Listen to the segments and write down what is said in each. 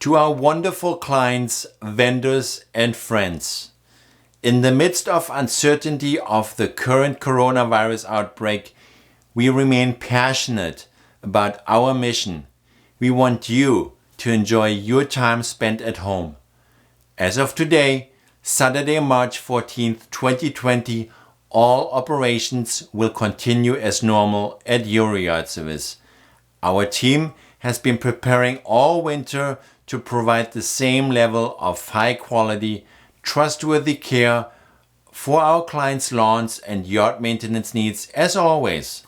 To our wonderful clients, vendors, and friends, in the midst of uncertainty of the current coronavirus outbreak, we remain passionate about our mission. We want you to enjoy your time spent at home. As of today, Saturday, March 14th, 2020, all operations will continue as normal at Yard Service. Our team has been preparing all winter to provide the same level of high quality, trustworthy care for our clients' lawns and yard maintenance needs as always.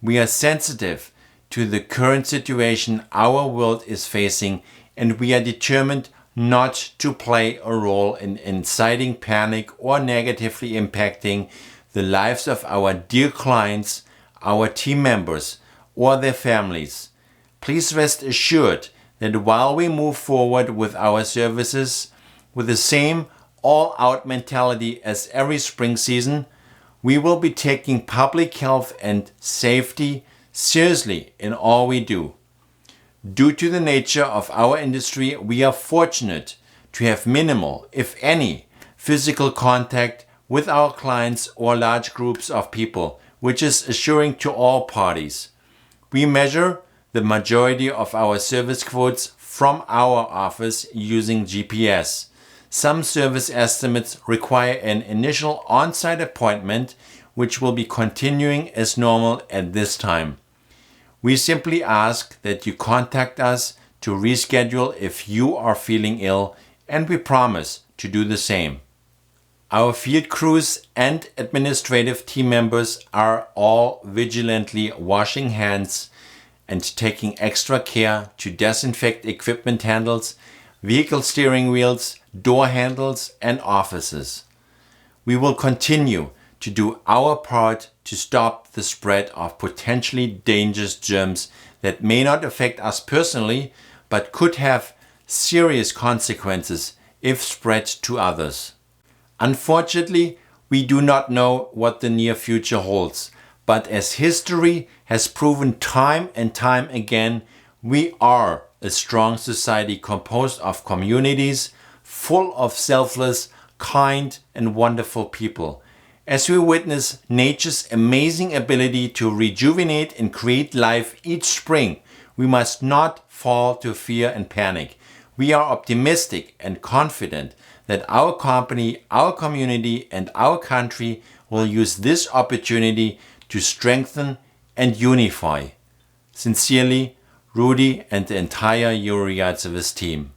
We are sensitive to the current situation our world is facing, and we are determined not to play a role in inciting panic or negatively impacting the lives of our dear clients, our team members, or their families. Please rest assured that while we move forward with our services with the same all-out mentality as every spring season, we will be taking public health and safety seriously in all we do. Due to the nature of our industry, we are fortunate to have minimal, if any, physical contact with our clients or large groups of people, which is assuring to all parties. We measure the majority of our service quotes from our office using GPS. Some service estimates require an initial on-site appointment, which will be continuing as normal at this time. We simply ask that you contact us to reschedule if you are feeling ill, and we promise to do the same. Our field crews and administrative team members are all vigilantly washing hands and taking extra care to disinfect equipment handles, vehicle steering wheels, door handles, and offices. We will continue to do our part to stop the spread of potentially dangerous germs that may not affect us personally, but could have serious consequences if spread to others. Unfortunately, we do not know what the near future holds, but as history has proven time and time again, we are a strong society composed of communities full of selfless, kind, and wonderful people. As we witness nature's amazing ability to rejuvenate and create life each spring, we must not fall to fear and panic. We are optimistic and confident that our company, our community, and our country will use this opportunity to strengthen and unify. Sincerely, Rudy and the entire Yard Service team.